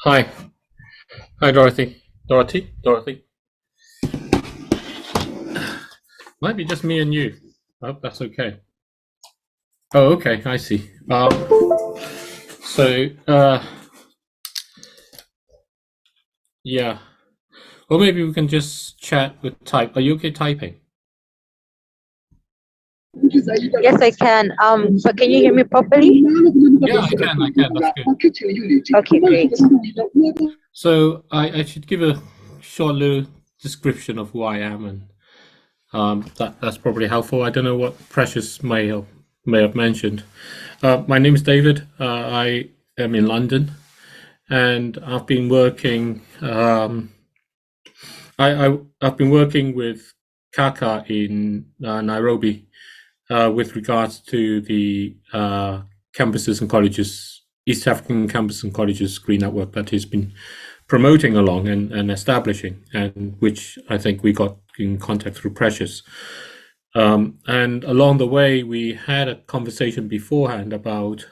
Hi. Hi, Dorothy. Dorothy. Might be just me and you. I hope that's okay. Oh, okay. I see. So, yeah. Or maybe we can just chat with type. Are you okay typing? Yes, I can. But can you hear me properly? Yeah, I can. That's good. Okay, great. So I should give a short little description of who I am, and that's probably helpful. I don't know what Precious may have mentioned. My name is David. I am in London, and I've been working. I've been working with Kaka in Nairobi with regards to the campuses and colleges, East African campuses and colleges Green Network that he's been promoting along and establishing, and which I think we got in contact through Precious. And along the way, we had a conversation beforehand about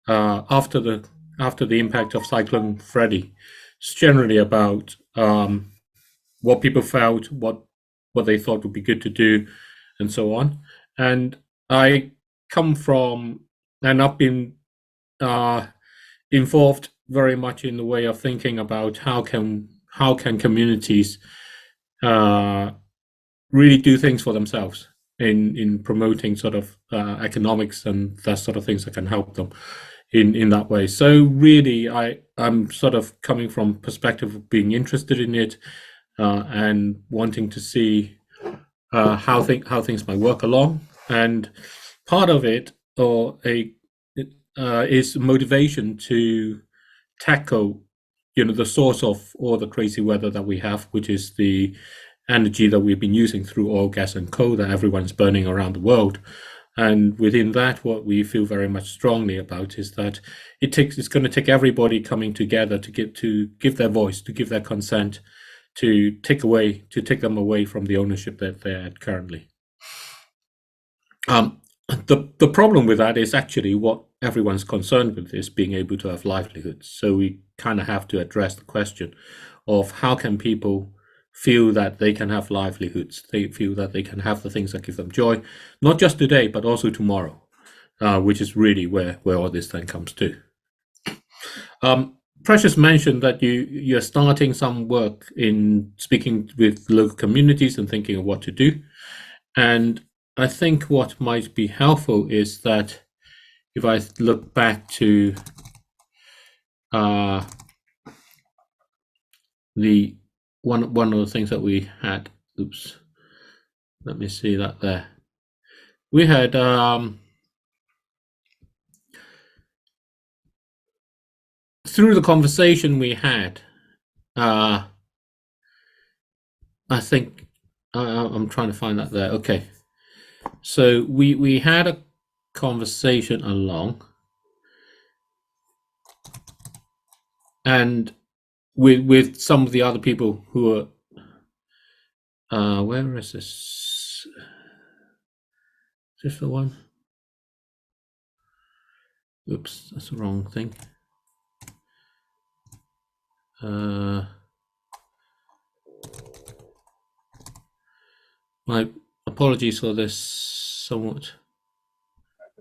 after the impact of Cyclone Freddy, it's generally about what people felt, what they thought would be good to do, and so on. And I come from, and I've been involved very much in the way of thinking about how can communities really do things for themselves in promoting sort of economics and that sort of things that can help them in that way. So really, I'm sort of coming from perspective of being interested in it and wanting to see how things might work along. And part of it, is motivation to tackle, the source of all the crazy weather that we have, which is the energy that we've been using through oil, gas, and coal that everyone's burning around the world. And within that, what we feel very much strongly about is that it's going to take everybody coming together to give their voice, to give their consent, to take them away from the ownership that they're at currently. The problem with that is actually what everyone's concerned with is being able to have livelihoods. So we kind of have to address the question of how can people feel that they can have livelihoods, they feel that they can have the things that give them joy, not just today, but also tomorrow, which is really where all this thing comes to. Precious mentioned that you're starting some work in speaking with local communities and thinking of what to do. And I think what might be helpful is that if I look back to the one of the things that we had, let me see that there. We had through the conversation we had, I think I'm trying to find that there. Okay, so we had a conversation along, and with some of the other people who are where is this? Is this the one? Oops, that's the wrong thing. My apologies for this somewhat.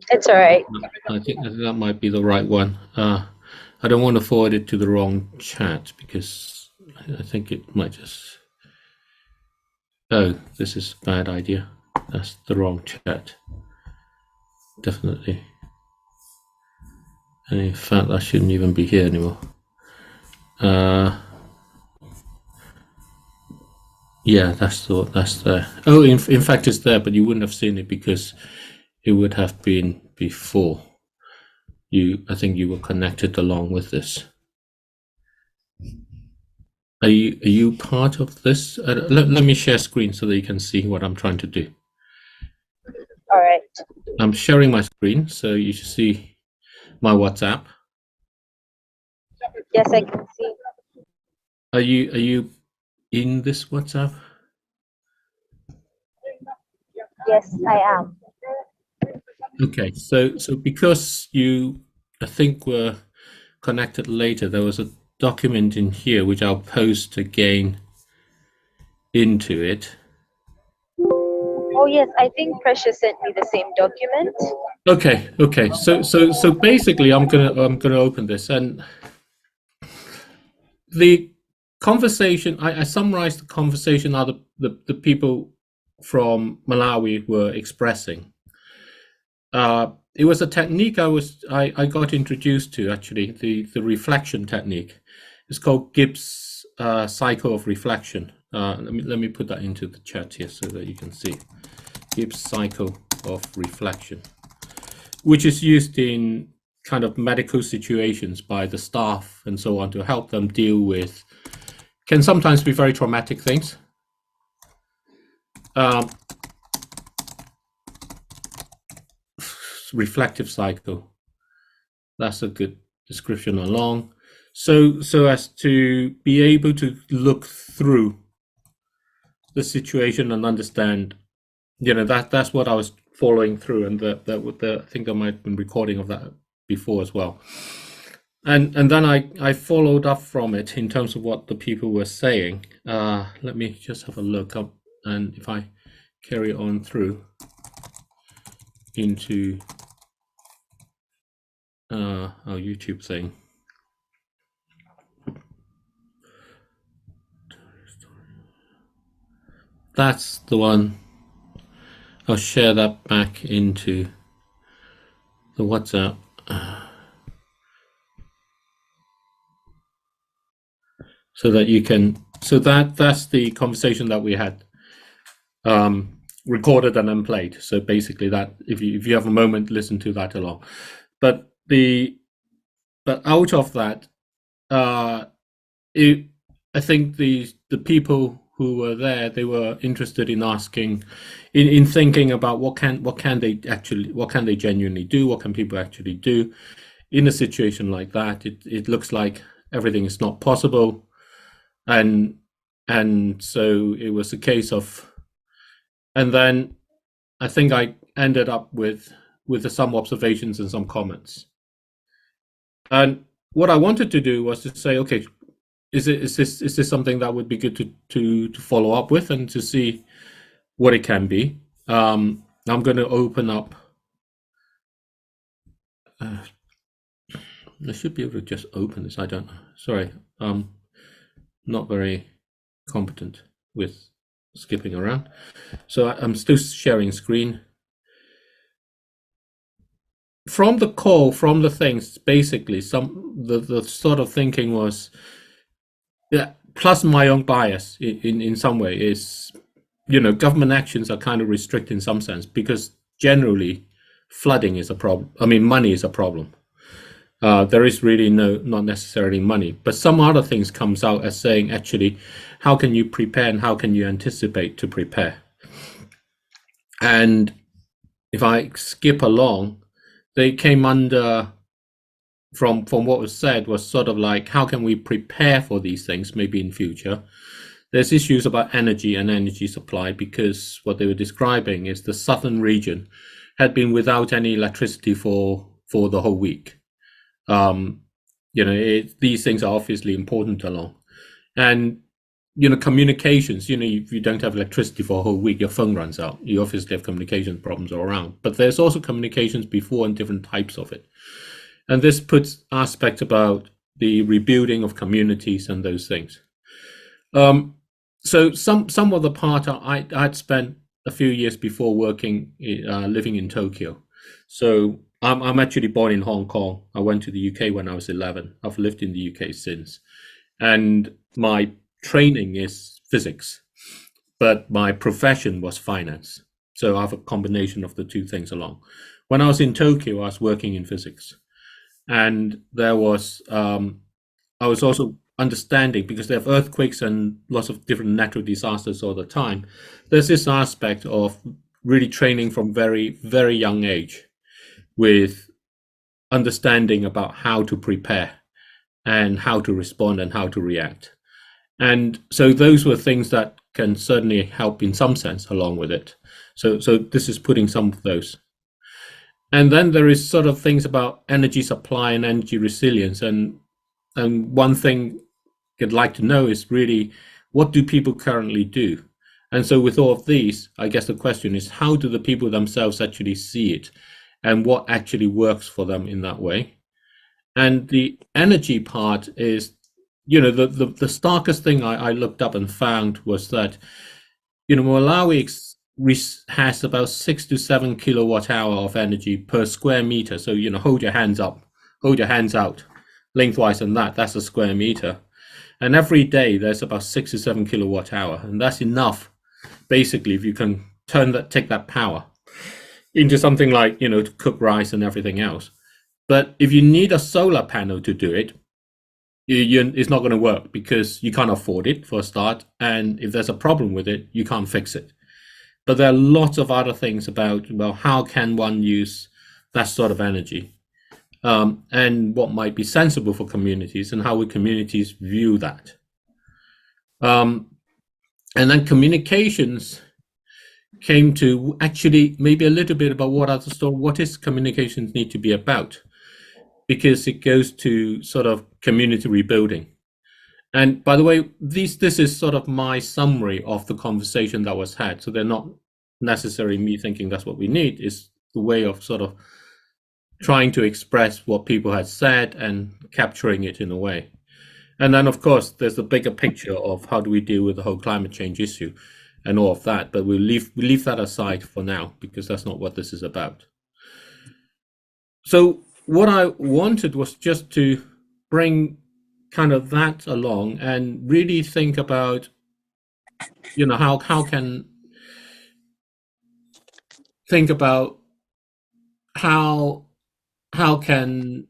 It's all right. I think that might be the right one. I don't want to forward it to the wrong chat because I think it might just... Oh, this is a bad idea. That's the wrong chat. Definitely. And in fact, that shouldn't even be here anymore. Yeah, that's there. Oh, in fact, it's there, but you wouldn't have seen it because it would have been before. I think you were connected along with this. Are you part of this? Let me share screen so that you can see what I'm trying to do. All right. I'm sharing my screen, so you should see my WhatsApp. Yes, I can see. Are you in this WhatsApp? Yes, I am. Okay, so because you, I think, were connected later, there was a document in here which I'll post again into it. Oh yes, I think Precious sent me the same document. Okay. So basically, I'm gonna open this, and the conversation. I summarized the conversation how the people from Malawi were expressing. It was a technique I got introduced to, actually, the reflection technique. It's called Gibbs cycle of reflection. Let me put that into the chat here so that you can see. Gibbs cycle of reflection, which is used in kind of medical situations by the staff and so on to help them deal with, can sometimes be very traumatic things. Reflective cycle. That's a good description along. So as to be able to look through the situation and understand, that's what I was following through, and I think I might have been recording of that before as well. And then I followed up from it in terms of what the people were saying. Let me just have a look up, and if I carry on through into our YouTube thing. That's the one. I'll share that back into the WhatsApp. So that you can, that's the conversation that we had recorded and then played. So basically, that if you have a moment, listen to that along. But out of that, I think the people who were there, they were interested in asking, in thinking about what can they genuinely do, what can people actually do in a situation like that. It looks like everything is not possible, and so it was a case of, and then I think I ended up with some observations and some comments. And what I wanted to do was to say, okay, is this something that would be good to follow up with and to see what it can be. I'm going to open up. I should be able to just open this. I don't know. Sorry, not very competent with skipping around. So I'm still sharing screen. From the call, from the things, basically, the sort of thinking was, yeah, plus my own bias in some way is, government actions are kind of restricted in some sense, because generally flooding is a problem. I mean, money is a problem. There is really not necessarily money, but some other things comes out as saying, actually, how can you prepare and how can you anticipate to prepare? And if I skip along, they came under, from what was said, was sort of like, how can we prepare for these things maybe in future? There's issues about energy and energy supply, because what they were describing is the southern region had been without any electricity for the whole week. These things are obviously important along, and communications. If you don't have electricity for a whole week, your phone runs out. You obviously have communication problems all around. But there's also communications before and different types of it, and this puts aspects about the rebuilding of communities and those things. So some of the part I'd spent a few years before working, living in Tokyo. So I'm actually born in Hong Kong. I went to the UK when I was 11. I've lived in the UK since, and my training is physics, but my profession was finance. So I have a combination of the two things along. When I was in Tokyo, I was working in physics, and there was I was also understanding, because they have earthquakes and lots of different natural disasters all the time. There's this aspect of really training from very, very young age, with understanding about how to prepare and how to respond and how to react. And so those were things that can certainly help in some sense along with it. So this is putting some of those. And then there is sort of things about energy supply and energy resilience. And one thing I'd like to know is really, what do people currently do? And so with all of these, I guess the question is, how do the people themselves actually see it, and what actually works for them in that way? And the energy part is, the starkest thing I looked up and found was that, Malawi has about 6 to 7 kilowatt hour of energy per square meter. So, hold your hands up, hold your hands out lengthwise, and that's a square meter. And every day there's about 6 to 7 kilowatt hour. And that's enough, basically, if you can take that power into something like, to cook rice and everything else. But if you need a solar panel to do it, it's not going to work because you can't afford it for a start. And if there's a problem with it, you can't fix it. But there are lots of other things about, well, how can one use that sort of energy? And what might be sensible for communities, and how would communities view that? And then communications came to actually maybe a little bit about what is communications need to be about, because it goes to sort of community rebuilding. And by the way, this is sort of my summary of the conversation that was had. So they're not necessarily me thinking that's what we need. It's the way of sort of trying to express what people had said and capturing it in a way. And then, of course, there's the bigger picture of how do we deal with the whole climate change issue and all of that. But we'll leave that aside for now, because that's not what this is about. So what I wanted was just to bring kind of that along and really think about, how can think about how can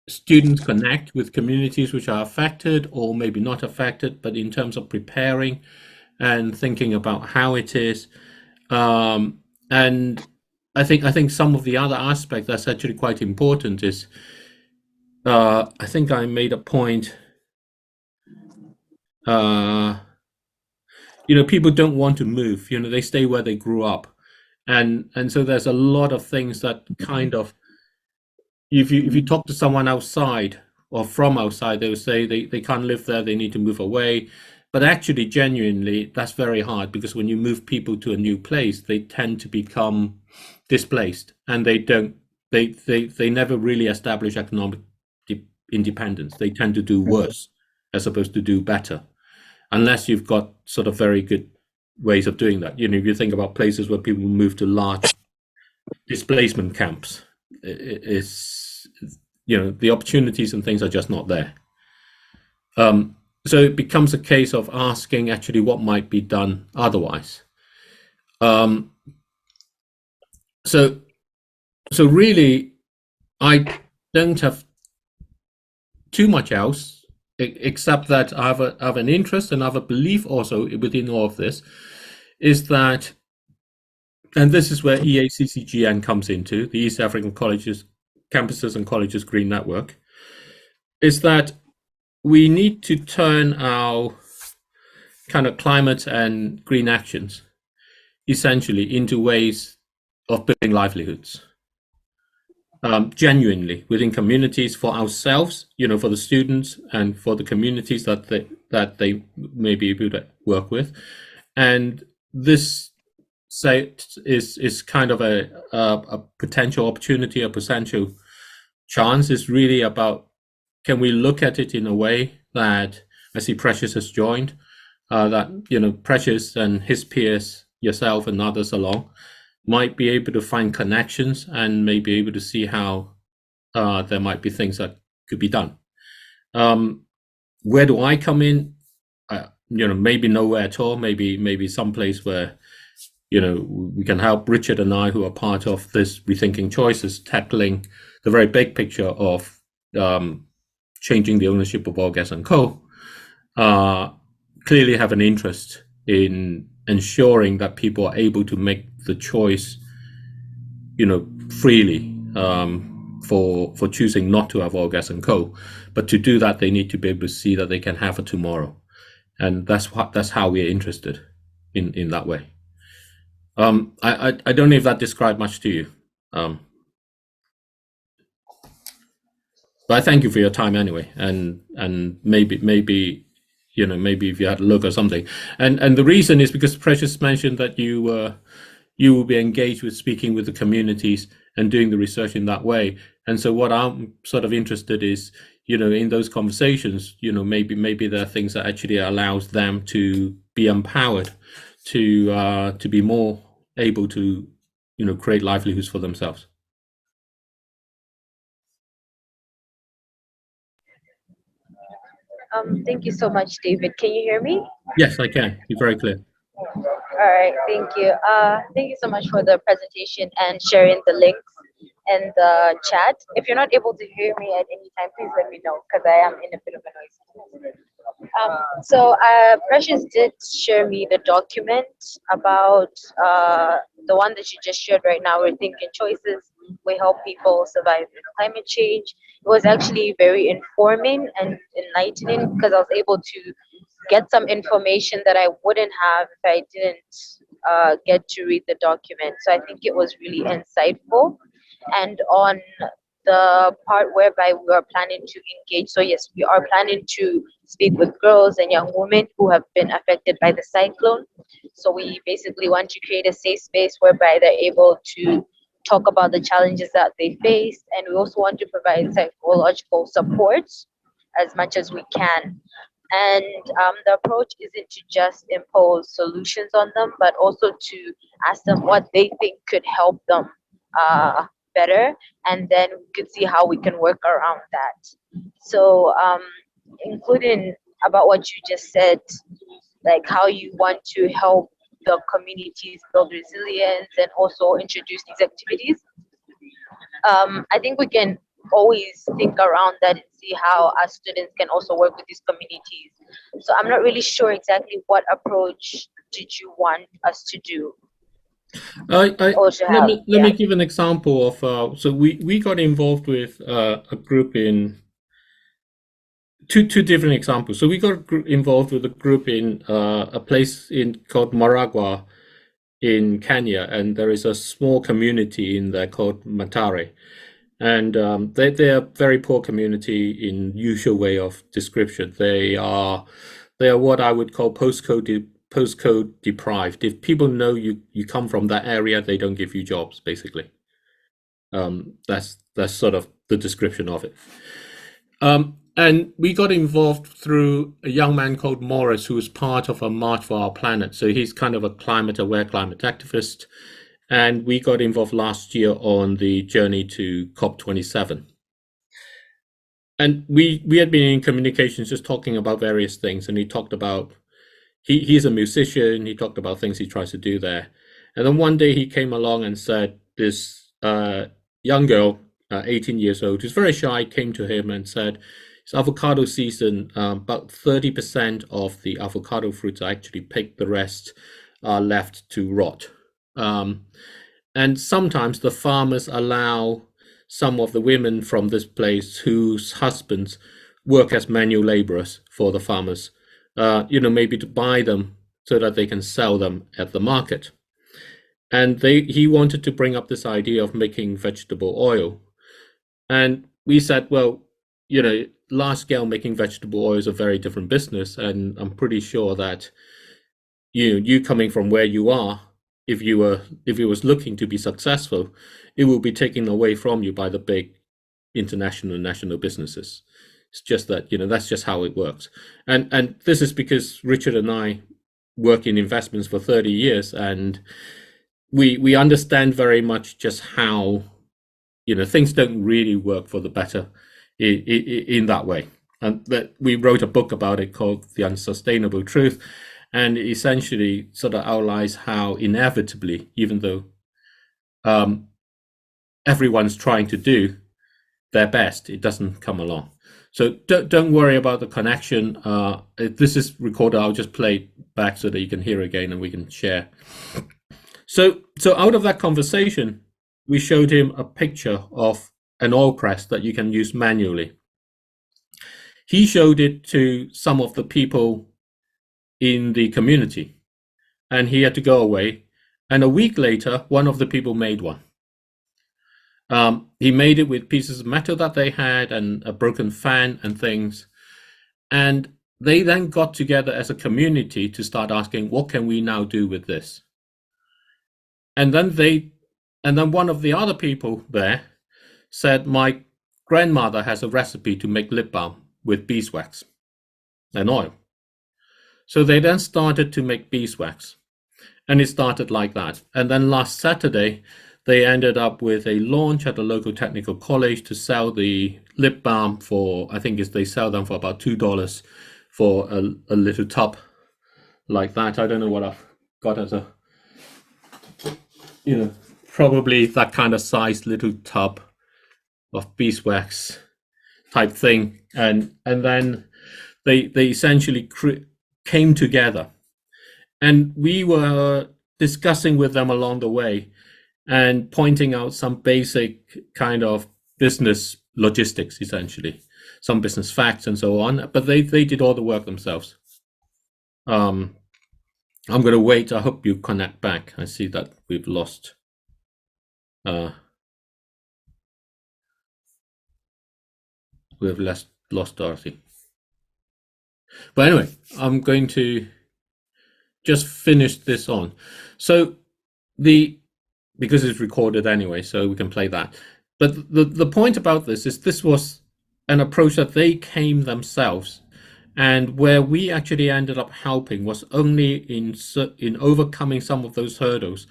students connect with communities which are affected or maybe not affected, but in terms of preparing and thinking about how it is. And I think some of the other aspect that's actually quite important is, I think I made a point, people don't want to move, they stay where they grew up. And so there's a lot of things that kind of, if you talk to someone outside or from outside, they will say they can't live there, they need to move away. But actually, genuinely, that's very hard, because when you move people to a new place, they tend to become displaced, and they never really establish economic independence. They tend to do worse as opposed to do better, unless you've got sort of very good ways of doing that. If you think about places where people move to large displacement camps, the opportunities and things are just not there. So it becomes a case of asking actually what might be done otherwise. So really, I don't have too much else, except that I have an interest and I have a belief also within all of this, is that, and this is where EACCGN comes into, the East African Campuses and Colleges Green Network, is that we need to turn our kind of climate and green actions essentially into ways of building livelihoods, genuinely within communities, for ourselves, for the students, and for the communities that they may be able to work with. And this is kind of a potential opportunity, a potential chance. Is really about, can we look at it in a way that, I see Precious has joined, that Precious and his peers, yourself and others along, might be able to find connections and may be able to see how there might be things that could be done. Where do I come in? Maybe nowhere at all. Maybe someplace where we can help Richard and I, who are part of this Rethinking Choices, tackling the very big picture of changing the ownership of oil, gas, and coal. Clearly have an interest in ensuring that people are able to make the choice, freely, for choosing not to have oil, gas, and coal. But to do that, they need to be able to see that they can have a tomorrow, and that's how we're interested in that way. I don't know if that described much to you. But I thank you for your time anyway, and maybe maybe if you had a look or something, and the reason is because Precious mentioned that you will be engaged with speaking with the communities and doing the research in that way. And so what I'm sort of interested is, in those conversations, maybe there are things that actually allows them to be empowered to be more able to, create livelihoods for themselves. Thank you so much, David. Can you hear me? Yes, I can. You're very clear. All right, thank you. Thank you so much for the presentation and sharing the links and the chat. If you're not able to hear me at any time, please let me know because I am in a bit of a noise. Precious did share me the document about the one that you just shared right now. We're thinking choices. We help people survive climate change. It was actually very informing and enlightening because I was able to get some information that I wouldn't have if I didn't get to read the document. So I think it was really insightful. And on the part whereby we are planning to engage, so yes, we are planning to speak with girls and young women who have been affected by the cyclone. So we basically want to create a safe space whereby they're able to talk about the challenges that they faced, and we also want to provide psychological support as much as we can. And the approach isn't to just impose solutions on them, but also to ask them what they think could help them better, and then we could see how we can work around that. So, including about what you just said, like how you want to help the communities build resilience and also introduce these activities. I think we can always think around that and see how our students can also work with these communities. So I'm not really sure exactly what approach did you want us to do or to Let have. me Yeah. give an example of so we got involved with a group in two different examples. So we got involved with a group in a place in called Maragua in Kenya, and there is a small community in there called Matare, and they're a very poor community in usual way of description. They are what I would call postcode deprived. If people know you come from that area, they don't give you jobs, basically. That's sort of the description of it. And we got involved through a young man called Morris, who was part of a March for Our Planet. So he's kind of a climate-aware climate activist. And we got involved last year on the journey to COP27. And we had been in communications just talking about various things. And he talked about, he's a musician. He talked about things he tries to do there. And then one day he came along and said, this young girl, 18 years old, who's very shy, came to him and said, it's avocado season. About 30% of the avocado fruits are actually picked. The rest are left to rot. And sometimes the farmers allow some of the women from this place whose husbands work as manual laborers for the farmers, maybe to buy them so that they can sell them at the market. And he wanted to bring up this idea of making vegetable oil. And we said, well, large scale making vegetable oil is a very different business. And I'm pretty sure that you coming from where you are, if it was looking to be successful, it will be taken away from you by the big international and national businesses. It's just that, that's just how it works. And this is because Richard and I work in investments for 30 years, and we understand very much just how things don't really work for the better in that way. And that we wrote a book about it called The Unsustainable Truth, and essentially sort of outlines how inevitably, even though everyone's trying to do their best, it doesn't come along. So don't worry about the connection. This is recorded. I'll just play it back so that you can hear again and we can share. So out of that conversation, we showed him a picture of an oil press that you can use manually. He showed it to some of the people in the community, and he had to go away. And a week later, one of the people made one. He made it with pieces of metal that they had and a broken fan and things. And they then got together as a community to start asking, what can we now do with this? And then one of the other people there said, my grandmother has a recipe to make lip balm with beeswax and oil. So they then started to make beeswax, and it started like that. And then last Saturday, they ended up with a launch at the local technical college to sell the lip balm for, I think they sell them for about $2 for a little tub like that. I don't know what I've got as a, probably that kind of size little tub of beeswax type thing. And then they essentially came together. And we were discussing with them along the way and pointing out some basic kind of business logistics, essentially, some business facts and so on. But they did all the work themselves. I'm going to wait. I hope you connect back. I see that we've lost. We've lost Dorothy. But anyway, I'm going to just finish this on. So because it's recorded anyway, so we can play that. But the point about this is this was an approach that they came themselves, and where we actually ended up helping was only in overcoming some of those hurdles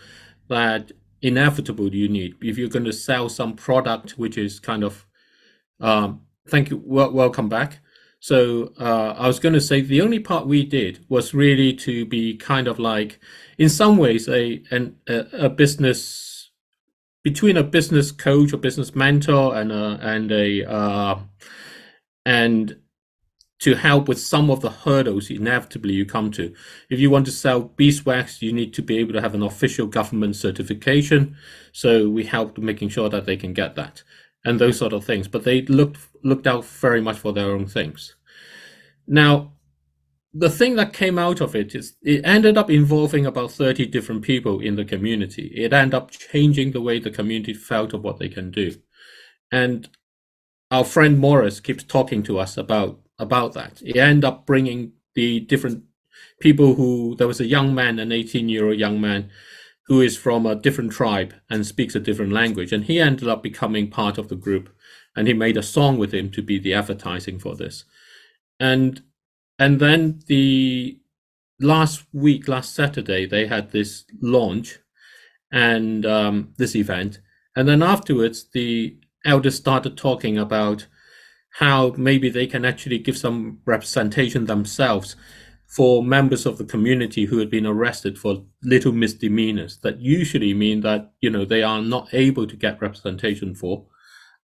that inevitably you need if you're going to sell some product which is kind of thank you, welcome back. So I was going to say the only part we did was really to be kind of like, in some ways, a business, between a business coach or business mentor and to help with some of the hurdles inevitably you come to. If you want to sell beeswax, you need to be able to have an official government certification. So we helped making sure that they can get that and those sort of things. But they looked out very much for their own things. Now, the thing that came out of it is it ended up involving about 30 different people in the community. It ended up changing the way the community felt of what they can do. And our friend Morris keeps talking to us about that. It ended up bringing the different people there was a young man, an 18-year-old young man, who is from a different tribe and speaks a different language. And he ended up becoming part of the group. And he made a song with him to be the advertising for this. And then last Saturday, they had this launch and this event. And then afterwards, the elders started talking about how maybe they can actually give some representation themselves for members of the community who had been arrested for little misdemeanors that usually mean that, they are not able to get representation for.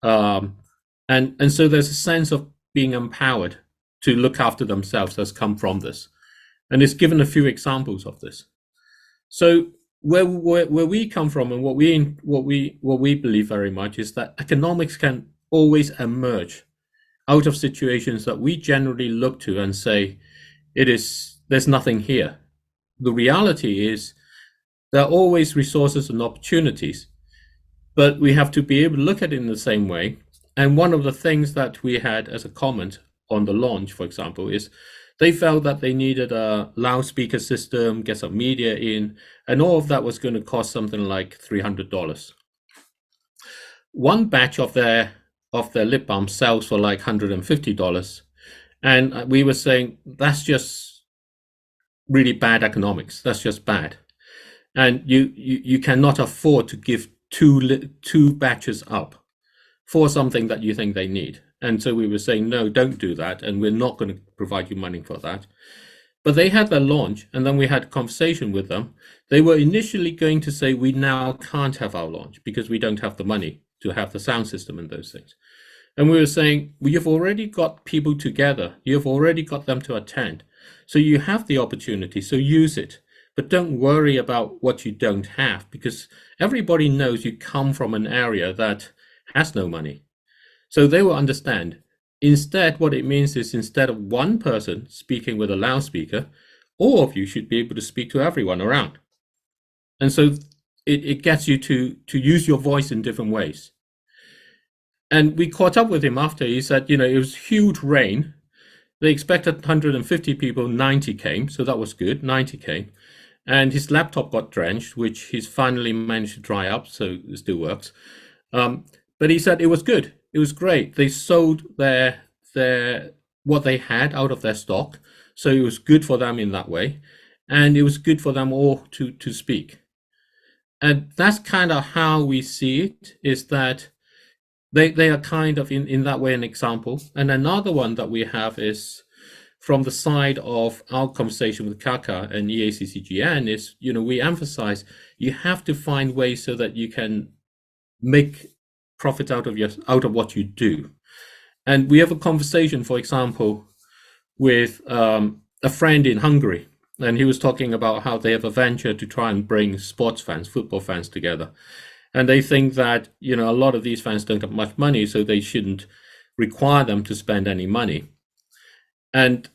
And so there's a sense of being empowered to look after themselves has come from this. And it's given a few examples of this. So where we come from and what we believe very much is that economics can always emerge out of situations that we generally look to and say, there's nothing here. The reality is there are always resources and opportunities, but we have to be able to look at it in the same way. And one of the things that we had as a comment on the launch, for example, is they felt that they needed a loudspeaker system, get some media in, and all of that was going to cost something like $300. One batch of their lip balm sells for like $150. And we were saying, that's just really bad economics. That's just bad. And you cannot afford to give two batches up for something that you think they need. And so we were saying, no, don't do that. And we're not going to provide you money for that. But they had their launch, and then we had a conversation with them. They were initially going to say, we now can't have our launch because we don't have the money to have the sound system and those things. And we were saying, well, you've already got people together. You've already got them to attend. So you have the opportunity, so use it. But don't worry about what you don't have, because everybody knows you come from an area that has no money. So they will understand. Instead, what it means is instead of one person speaking with a loudspeaker, all of you should be able to speak to everyone around. And so it gets you to use your voice in different ways. And we caught up with him after. He said, it was huge rain. They expected 150 people, 90 came, so that was good. 90 came. And his laptop got drenched, which he's finally managed to dry up, so it still works. Um, but he said it was good. It was great. They sold their what they had out of their stock, so it was good for them in that way, and it was good for them all to speak. And that's kind of how we see it. Is that they are kind of in that way an example. And another one that we have is from the side of our conversation with Kaka and EACCGN is, we emphasize you have to find ways so that you can make profit out of what you do. And we have a conversation, for example, with a friend in Hungary, and he was talking about how they have a venture to try and bring sports fans, football fans together. And they think that, a lot of these fans don't have much money, so they shouldn't require them to spend any money. And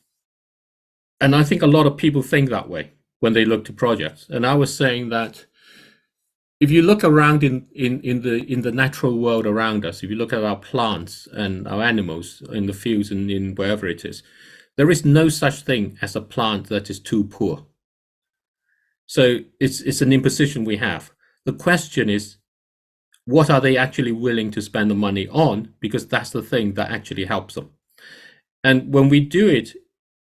I think a lot of people think that way when they look to projects. And I was saying that if you look around in the natural world around us, if you look at our plants and our animals in the fields and in wherever it is, there is no such thing as a plant that is too poor. So it's an imposition we have. The question is, what are they actually willing to spend the money on? Because that's the thing that actually helps them. And when we do it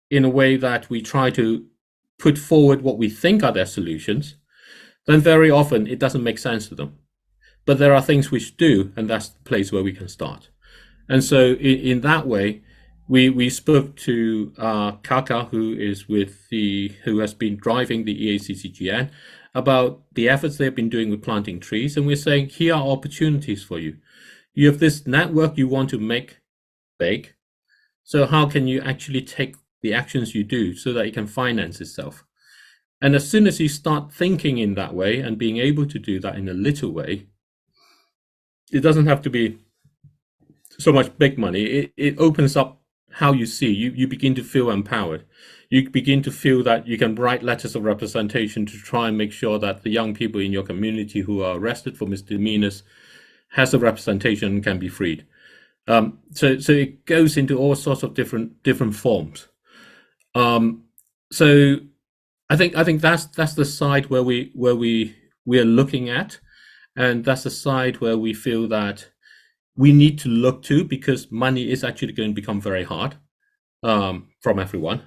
in a way that we try to put forward what we think are their solutions, then very often it doesn't make sense to them. But there are things which do, and that's the place where we can start. And so in that way, we spoke to Kaka, who has been driving the EACCGN, about the efforts they've been doing with planting trees. And we're saying, here are opportunities for you. You have this network you want to make big. So how can you actually take the actions you do so that it can finance itself? And as soon as you start thinking in that way and being able to do that in a little way, it doesn't have to be so much big money. It opens up how you see. You begin to feel empowered. You begin to feel that you can write letters of representation to try and make sure that the young people in your community who are arrested for misdemeanors has a representation and can be freed. So it goes into all sorts of different forms. So I think that's the side where we are looking at, and that's the side where we feel that we need to look to, because money is actually going to become very hard from everyone.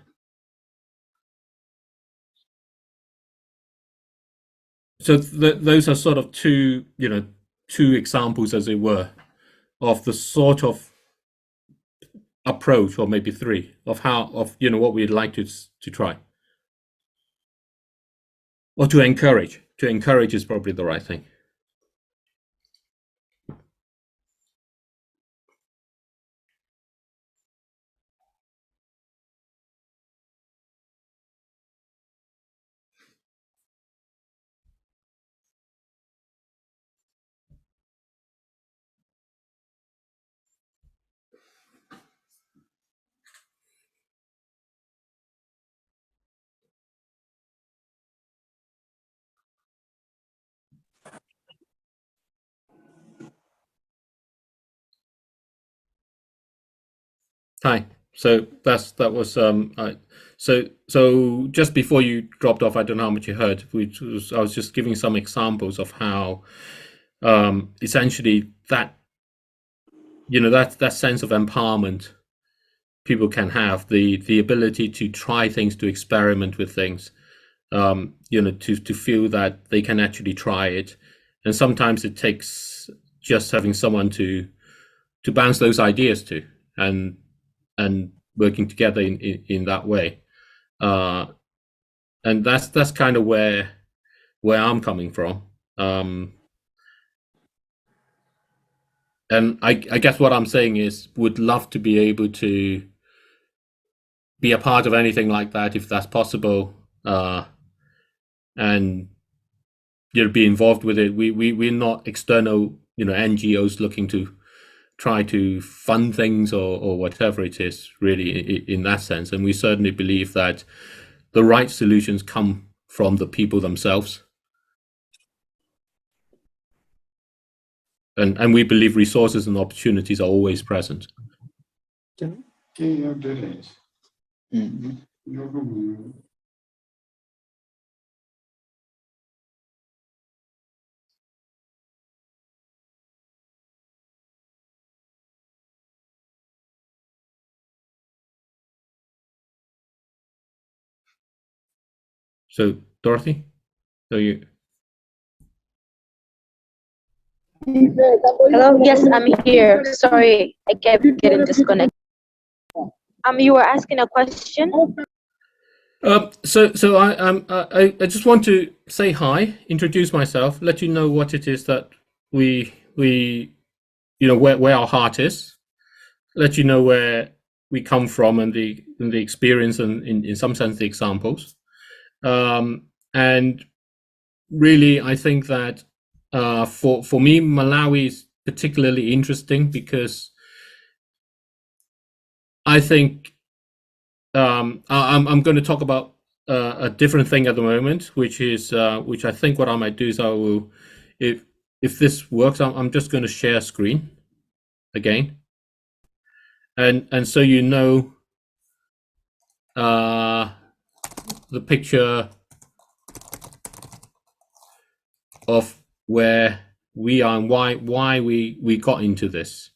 So those are sort of two examples, as it were, of the sort of approach, or maybe three, of what we'd like to try, or to encourage. To encourage is probably the right thing. Hi. So that was so just before you dropped off, I don't know how much you heard. I was just giving some examples of how essentially that that sense of empowerment people can have, the ability to try things, to experiment with things, to feel that they can actually try it, and sometimes it takes just having someone to bounce those ideas to, and working together in that way, and that's kind of where I'm coming from, and I guess what I'm saying is, would love to be able to be a part of anything like that if that's possible, and be involved with it. We're not external NGOs looking to try to fund things or whatever it is, really, in that sense. And we certainly believe that the right solutions come from the people themselves. and we believe resources and opportunities are always present. So, Dorothy, so you. Hello, yes, I'm here. Sorry, I kept getting disconnected. You were asking a question? So I just want to say hi, introduce myself, let you know what it is that we where our heart is, let you know where we come from and the experience and in some sense the examples. And really, I think that for me, Malawi is particularly interesting because I think I'm going to talk about a different thing at the moment, which I think what I might do is I will, if this works, I'm just going to share screen again, and so you know the picture of where we are and why we got into this.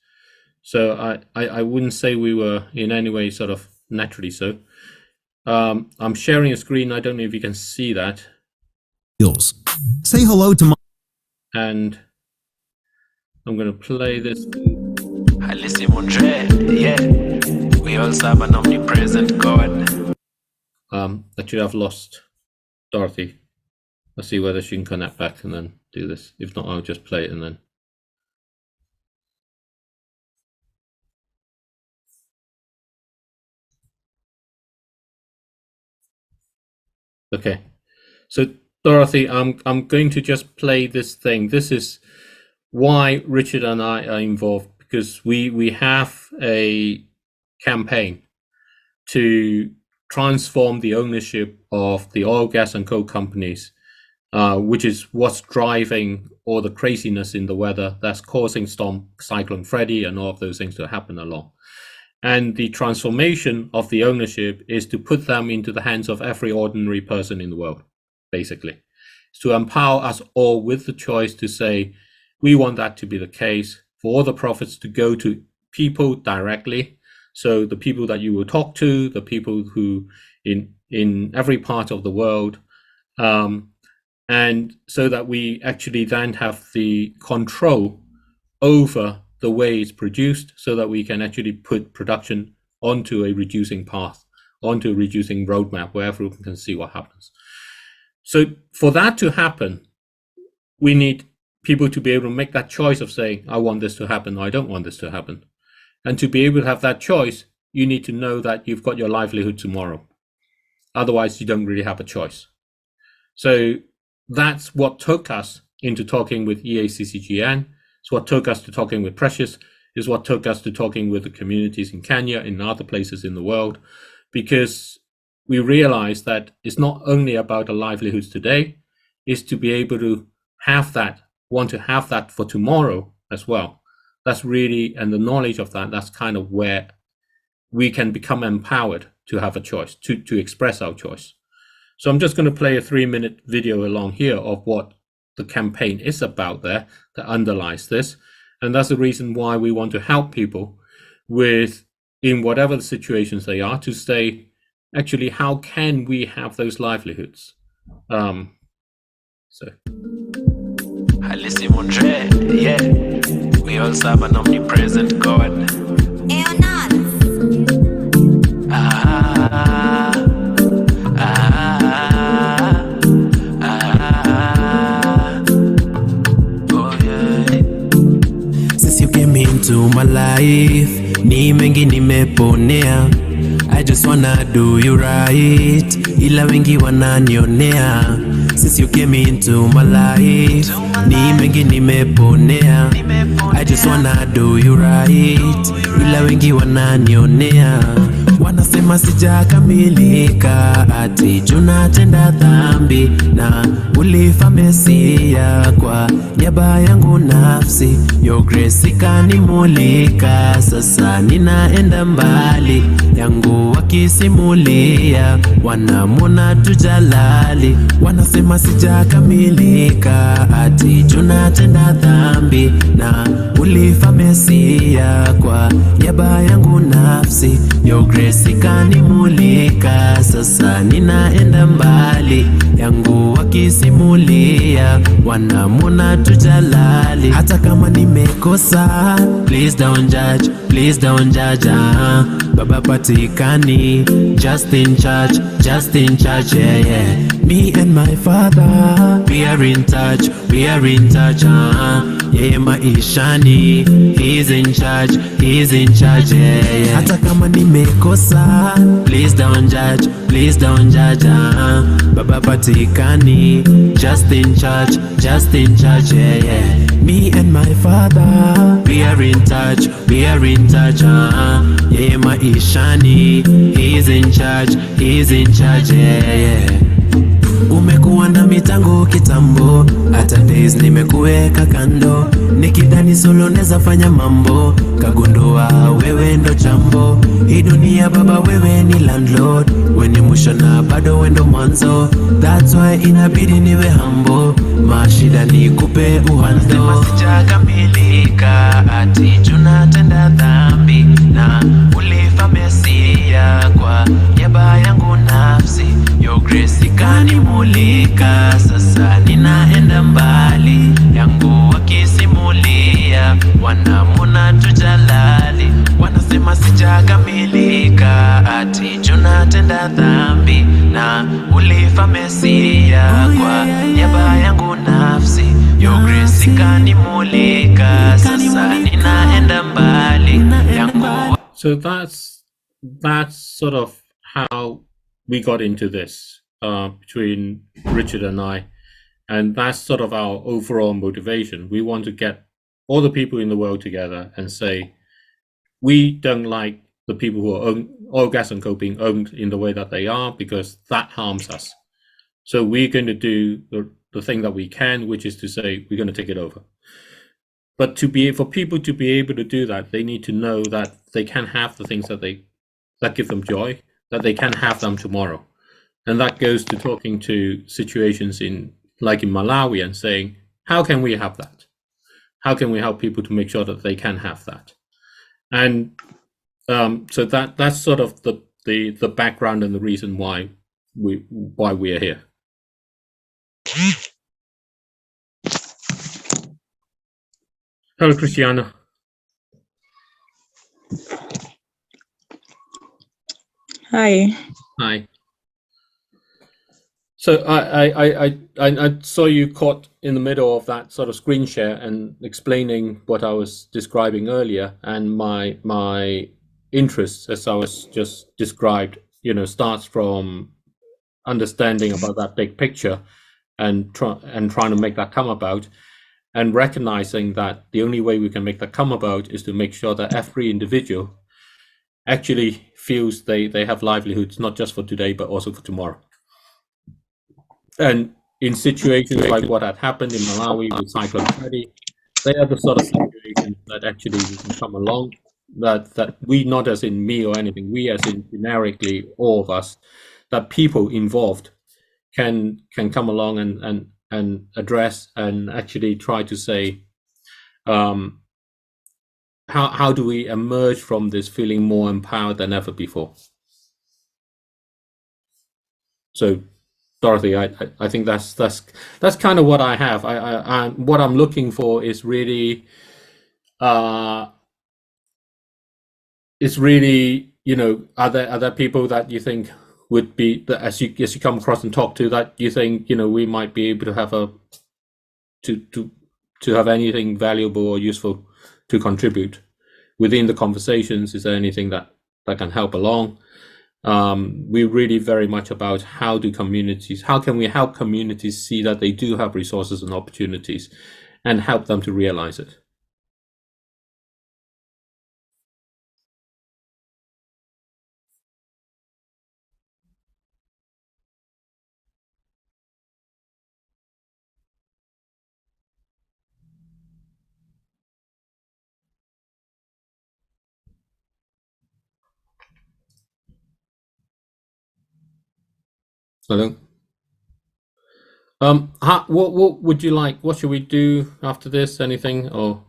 So I wouldn't say we were in any way sort of naturally so. I'm sharing a screen. I don't know if you can see that. Say hello to my. And I'm going to play this. Yeah, we also have an omnipresent God. Actually, I've lost Dorothy. Let's see whether she can connect back and then do this. If not, I'll just play it and then. Okay, so Dorothy, I'm going to just play this thing. This is why Richard and I are involved, because we have a campaign to transform the ownership of the oil, gas, and coal companies, which is what's driving all the craziness in the weather that's causing Storm Cyclone Freddy and all of those things to happen along. And the transformation of the ownership is to put them into the hands of every ordinary person in the world, basically. It's to empower us all with the choice to say, we want that to be the case, for all the profits to go to people directly. So the people that you will talk to, the people who in every part of the world, and so that we actually then have the control over the way it's produced, so that we can actually put production onto a reducing path, onto a reducing roadmap where everyone can see what happens. So for that to happen, we need people to be able to make that choice of saying, I want this to happen, or I don't want this to happen. And to be able to have that choice, you need to know that you've got your livelihood tomorrow. Otherwise, you don't really have a choice. So that's what took us into talking with EACCGN. It's what took us to talking with Precious, is what took us to talking with the communities in Kenya and other places in the world, because we realized that it's not only about the livelihoods today, it's to be able to have that, want to have that for tomorrow as well. That's really, and the knowledge of that, that's kind of where we can become empowered to have a choice, to express our choice. So I'm just going to play a 3-minute video along here of what the campaign is about there that underlies this. And that's the reason why we want to help people with, in whatever the situations they are, to say, actually, how can we have those livelihoods? Yeah, we also have an omnipresent God. Since you came into my life, ni mengi nimeponea. I just wanna do you right, ila wengi wananionea. Since you came into my life, ni mengi nimeponea. I just wanna do you right, ila wengi wananionea. Wanasema sijakamilika, ati tunatenda dhambi na ulifa Mesia kwa niaba yangu nafsi. Your grace ikanimulika, sasa ninaenda mbali, yangu wakisimulia wanamwona tu jalali. Wanasema sijakamilika, ati tunatenda dhambi na ulifa Mesia kwa niaba yangu nafsi. Your grace ikanimulika, sasa ninaenda mbali, yangu wakisimulia wanamwona tu jalali. Hata kama nimekosa, please don't judge, please don't judge. Baba patikani, just in charge, just in charge, yeah, yeah. Me and my father, we are in touch, we are in touch, yeah, maishani, he's in charge, he's in charge, yeah, yeah. Hata kama nimekosa, please don't judge, please don't judge, Baba patikani, just in charge, just in charge, yeah, yeah. Me and my father, we are in touch, we are in touch, yeah, maishani, he's in charge, he's in charge, yeah, yeah. Umekuwa na mitango kitambo, hata days nimekuweka kando, nikidhani solo neza fanya mambo, kagundua wewe ndo chambo. Hii dunia baba wewe ni landlord, we ni mwisho na bado we ndo mwanzo. That's why inabidi niwe humble, mashida nikupe uhando. Wanasema sijakamilika, ati tunatenda dhambi na ulifa Mesia kwa niaba yangu nafsi. Your grace ikanimulika, sasa ninaenda mbali, yangu wakisimulia wanamwona tu jalali. Wanasema sijakamilika, ati tunatenda dhambi na ulifa Mesia kwa niaba yangu nafsi. Your grace ikanimulika, sasa ninaenda mbali, yangu. So that's sort of how we got into this between Richard and I, and that's sort of our overall motivation. We want to get all the people in the world together and say, we don't like the people who are oil, gas and coal being owned in the way that they are, because that harms us. So we're going to do the thing that we can, which is to say we're going to take it over. But for people to be able to do that, they need to know that they can have the things that give them joy, that they can have them tomorrow. And that goes to talking to situations like in Malawi and saying, how can we have that? How can we help people to make sure that they can have that? And so that's sort of the background and the reason why we are here. Hello, Cristiano. Hi. Hi. So I saw you caught in the middle of that sort of screen share and explaining what I was describing earlier, and my interest, as I was just described, starts from understanding about that big picture and trying to make that come about, and recognizing that the only way we can make that come about is to make sure that every individual actually feels they have livelihoods, not just for today but also for tomorrow. And in situations like what had happened in Malawi with Cyclone Freddy, they are the sort of situations that actually we can come along, that we, not as in me or anything, we as in generically all of us, that people involved can come along and address and actually try to say, how do we emerge from this feeling more empowered than ever before? So, Dorothy, I think that's kind of what I have. I what I'm looking for is really, are there people that you think would be, that as you come across and talk to, that you think we might be able to have to have anything valuable or useful to contribute within the conversations? Is there anything that can help along? We're really very much about how can we help communities see that they do have resources and opportunities, and help them to realize it. Hello. What would you like? What should we do after this? Anything or?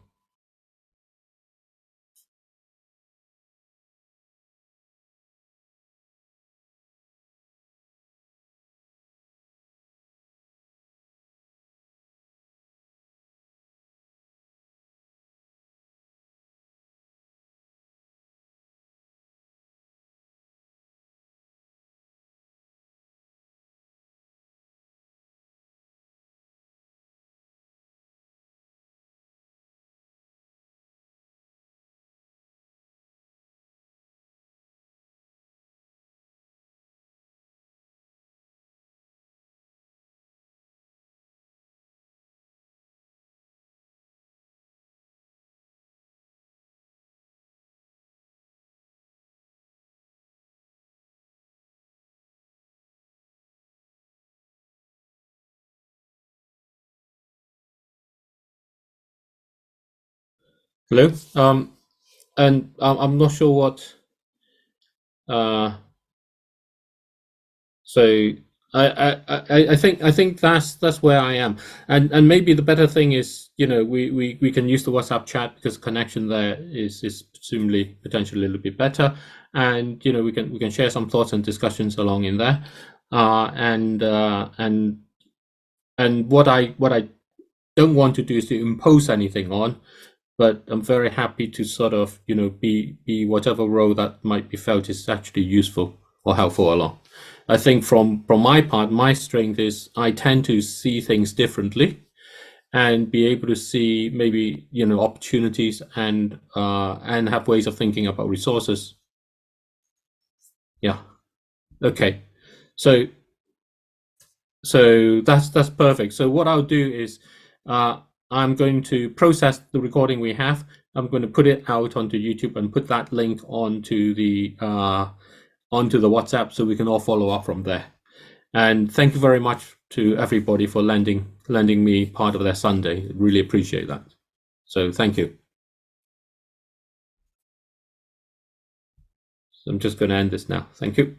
Hello. And I'm not sure what. So I think that's where I am, and maybe the better thing is, we can use the WhatsApp chat because connection there is presumably potentially a little bit better, and we can share some thoughts and discussions along in there, and what I don't want to do is to impose anything on, but I'm very happy to sort of be whatever role that might be felt is actually useful or helpful along. I think from my part, my strength is I tend to see things differently and be able to see maybe opportunities and have ways of thinking about resources. Yeah. Okay. So that's perfect. So what I'll do is I'm going to process the recording we have. I'm going to put it out onto YouTube and put that link onto the WhatsApp so we can all follow up from there. And thank you very much to everybody for lending me part of their Sunday. Really appreciate that. So thank you. So I'm just going to end this now. Thank you.